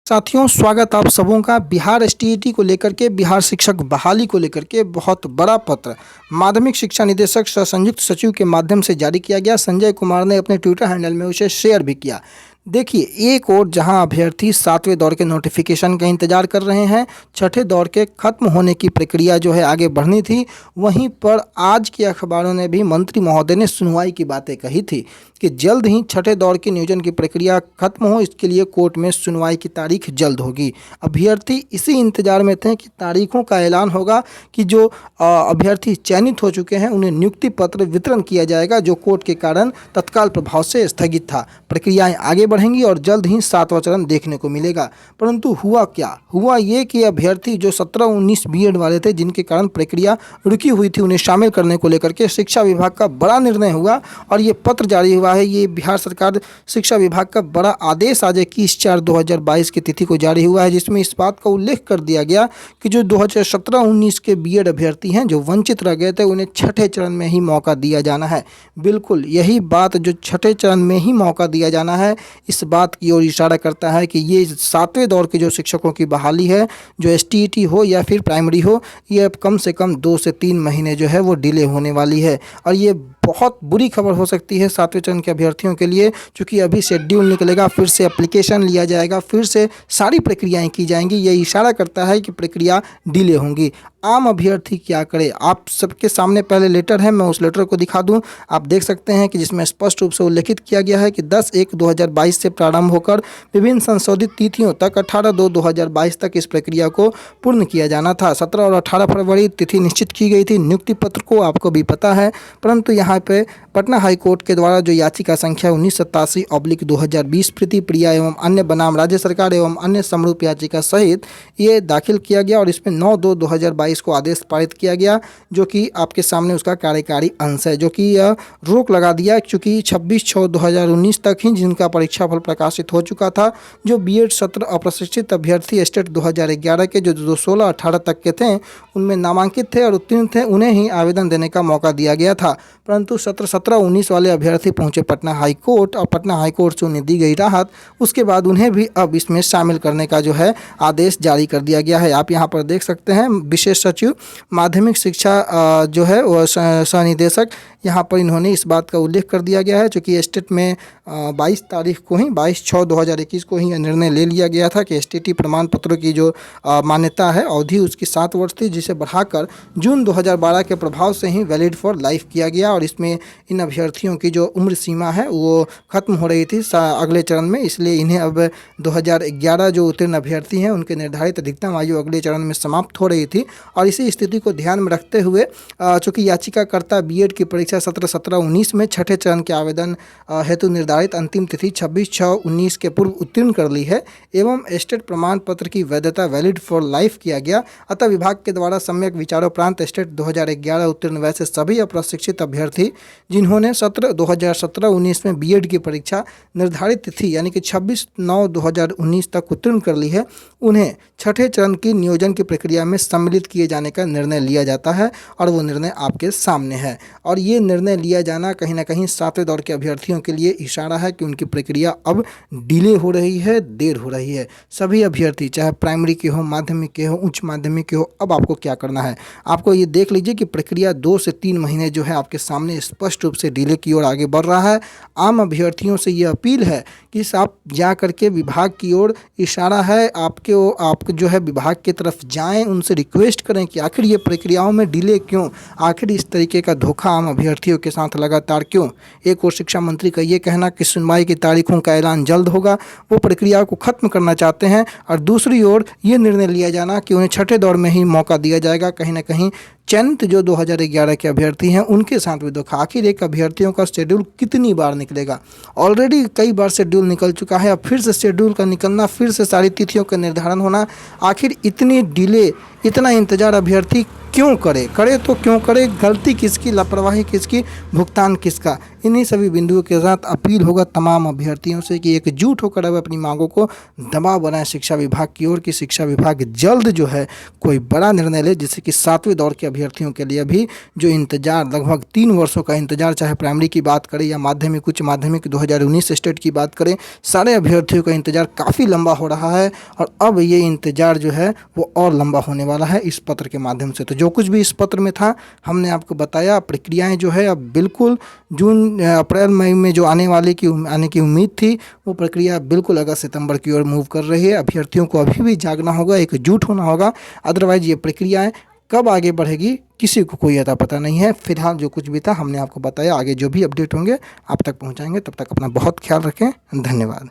साथियों, स्वागत आप सबों का। बिहार एसटीईटी को लेकर के, बिहार शिक्षक बहाली को लेकर के बहुत बड़ा पत्र माध्यमिक शिक्षा निदेशक सह संयुक्त सचिव के माध्यम से जारी किया गया। संजय कुमार ने अपने ट्विटर हैंडल में उसे शेयर भी किया। देखिए, एक और जहां अभ्यर्थी 7वें दौर के नोटिफिकेशन का इंतजार कर रहे हैं, छठे दौर के खत्म होने की प्रक्रिया जो है आगे बढ़नी थी, वहीं पर आज के अखबारों ने भी मंत्री महोदय ने सुनवाई की बातें कही थी कि जल्द ही छठे दौर के नियोजन की प्रक्रिया खत्म हो, इसके लिए कोर्ट में सुनवाई की तारीख जल्द होगी। अभ्यर्थी इसी इंतजार में थे कि तारीखों का ऐलान होगा कि जो अभ्यर्थी चयनित हो चुके हैं उन्हें नियुक्ति पत्र वितरण किया जाएगा, जो कोर्ट के कारण तत्काल प्रभाव से स्थगित था। प्रक्रियाएं आगे बढ़ेंगी और जल्द ही 7वां चरण देखने को मिलेगा। परंतु हुआ क्या? हुआ ये कि अभ्यर्थी जो 17-19 बीएड वाले थे, जिनके कारण प्रक्रिया रुकी हुई थी, उन्हें शामिल करने को लेकर के शिक्षा विभाग का बड़ा निर्णय हुआ और ये पत्र जारी हुआ है। ये बिहार सरकार शिक्षा विभाग का बड़ा आदेश आज 21/4/2022 की तिथि को जारी हुआ है, जिसमें इस बात का उल्लेख कर दिया गया कि जो 2017-19 के बीएड अभ्यर्थी हैं जो वंचित रह गए थे, उन्हें छठे चरण में ही मौका दिया जाना है। बिल्कुल यही बात, जो छठे चरण में ही मौका दिया जाना है, इस बात की ओर इशारा करता है कि ये 7वें दौर के जो शिक्षकों की बहाली है, जो एसटीईटी हो या फिर प्राइमरी हो, ये अब कम से कम 2 से 3 महीने जो है वो डिले होने वाली है। और ये बहुत बुरी खबर हो सकती है 7वें चरण के अभ्यर्थियों के लिए, क्योंकि अभी शेड्यूल निकलेगा, फिर से एप्लीकेशन लिया जाएगा, फिर से सारी प्रक्रियाएं की जाएंगी। ये इशारा करता है कि प्रक्रिया डिले होंगी। आम अभ्यर्थी क्या करे? आप सबके सामने पहले लेटर है, मैं उस लेटर को दिखा दूं। आप देख सकते हैं कि जिसमें स्पष्ट रूप से उल्लेखित किया गया है कि 10/1/2022 से प्रारंभ होकर विभिन्न संशोधित तिथियों तक 18/2/2022 तक इस प्रक्रिया को पूर्ण किया जाना था। 17 और 18 फरवरी तिथि निश्चित की गई थी नियुक्ति पत्र को, आपको भी पता है। परंतु यहाँ पे पटना हाईकोर्ट के द्वारा जो याचिका संख्या 1987/2020 प्रीति प्रिया एवं अन्य बनाम राज्य सरकार एवं अन्य समरूप याचिका सहित ये दाखिल किया गया और इसमें 9/2/2022 को आदेश पारित किया गया, जो कि आपके सामने उसका कार्यकारी अंश है, जो कि यह रोक लगा दिया क्योंकि 26/6/2019 तक ही जिनका परीक्षाफल प्रकाशित हो चुका था, जो बीएड सत्र अप्रशिक्षित अभ्यर्थी स्टेट 2011 के जो 16-18 तक के थे, उनमें नामांकित थे और उत्तीर्ण थे, उन्हें ही आवेदन देने का मौका दिया गया था। परंतु 17-19 वाले अभ्यर्थी पहुंचे पटना हाईकोर्ट और पटना हाईकोर्ट से उन्हें दी गई राहत, उसके बाद उन्हें भी अब इसमें शामिल करने का जो है आदेश जारी कर दिया गया है। आप यहाँ पर देख सकते हैं, विशेष सचिव माध्यमिक शिक्षा जो है वो सहनिदेशक, यहाँ पर इन्होंने इस बात का उल्लेख कर दिया गया है, चूँकि स्टेट में 22 तारीख को ही 22/6/2021 को ही यह निर्णय ले लिया गया था कि एसटीईटी प्रमाण पत्रों की जो मान्यता है अवधि उसकी 7 वर्ष थी, जिसे बढ़ाकर जून 2012 के प्रभाव से ही वैलिड फॉर लाइफ किया गया और इसमें इन अभ्यर्थियों की जो उम्र सीमा है वो खत्म हो रही थी अगले चरण में, इसलिए इन्हें अब 2011 जो उत्तीर्ण अभ्यर्थी हैं उनके निर्धारित अधिकतम आयु अगले चरण में समाप्त हो रही थी। और इसी स्थिति को ध्यान में रखते हुए चूँकि याचिकाकर्ता बीएड की परीक्षा 17-19 में छठे चरण के आवेदन हेतु निर्धारित अंतिम तिथि 26/6/19 के पूर्व उत्तीर्ण कर ली है एवं स्टेट प्रमाण पत्र की वैधता वैलिड फॉर लाइफ किया गया, अतः विभाग के द्वारा सम्यक विचारोपरांत स्टेट 2011 उत्तीर्ण वैसे सभी अप्रशिक्षित अभ्यर्थी जिन्होंने 2017-19 में बीएड की परीक्षा निर्धारित तिथि यानी कि 26/9/2019 तक उत्तीर्ण कर ली है, उन्हें छठे चरण की नियोजन की प्रक्रिया में सम्मिलित किए जाने का निर्णय लिया जाता है और वो निर्णय आपके सामने है। और ये निर्णय लिया जाना कहीं ना कहीं 7वें दौर के अभ्यर्थियों के लिए इशारा है कि उनकी प्रक्रिया अब डिले हो रही है, देर हो रही है। सभी अभ्यर्थी चाहे प्राइमरी के हो, माध्यमिक के हो, उच्च माध्यमिक के हो, अब आपको क्या करना है? आपको ये देख लीजिए कि प्रक्रिया 2 से 3 महीने जो है आपके सामने स्पष्ट रूप से डिले की ओर आगे बढ़ रहा है। आम अभ्यर्थियों से ये अपील है कि आप जा करके विभाग की ओर इशारा है, आप जो है विभाग की तरफ जाएं, उनसे रिक्वेस्ट करें कि आखिर ये प्रक्रियाओं में डिले क्यों, आखिर इस तरीके का धोखा आम अभ्यर्थियों के साथ लगातार क्यों? एक और शिक्षा मंत्री का ये कहना कि सुनवाई की तारीखों का ऐलान जल्द होगा, वो प्रक्रिया को खत्म करना चाहते हैं, और दूसरी ओर ये निर्णय लिया जाना कि उन्हें छठे दौर में ही मौका दिया जाएगा। कहीं ना कहीं चयनित जो 2011 के अभ्यर्थी हैं उनके साथ भी धोखा। आखिर एक अभ्यर्थियों का शेड्यूल कितनी बार निकलेगा? ऑलरेडी कई बार शेड्यूल निकल चुका है, अब फिर से शेड्यूल का निकलना, फिर से सारी तिथियों का निर्धारण होना, आखिर इतनी डिले, इतना इंतज़ार अभ्यर्थी क्यों करे तो क्यों करे, गलती किसकी, लापरवाही किसकी, भुगतान किसका। इन्हीं सभी बिंदुओं के साथ अपील होगा तमाम अभ्यर्थियों से कि एकजुट होकर अब अपनी मांगों को दबाव बनाए शिक्षा विभाग की ओर, कि शिक्षा विभाग जल्द जो है कोई बड़ा निर्णय ले, जिससे कि 7वें दौर के अभ्यर्थियों के लिए भी जो इंतजार, लगभग 3 वर्षों का इंतजार, चाहे प्राइमरी की बात करें या माध्यमिक, उच्च माध्यमिक 2019 स्टेट की बात करें, सारे अभ्यर्थियों का इंतजार काफ़ी लंबा हो रहा है और अब ये इंतजार जो है वो और लंबा होने वाला है इस पत्र के माध्यम से। तो जो कुछ भी इस पत्र में था हमने आपको बताया। प्रक्रियाएं जो है अब बिल्कुल जून अप्रैल मई में जो आने की उम्मीद थी, वो प्रक्रिया बिल्कुल अगस्त सितंबर की ओर मूव कर रही है। अभ्यर्थियों को अभी भी जागना होगा, एकजुट होना होगा, अदरवाइज ये प्रक्रियाएं कब आगे बढ़ेगी किसी को कोई अता पता नहीं है। फिलहाल जो कुछ भी था हमने आपको बताया, आगे जो भी अपडेट होंगे आप तक पहुंचाएंगे। तब तक अपना बहुत ख्याल रखें, धन्यवाद।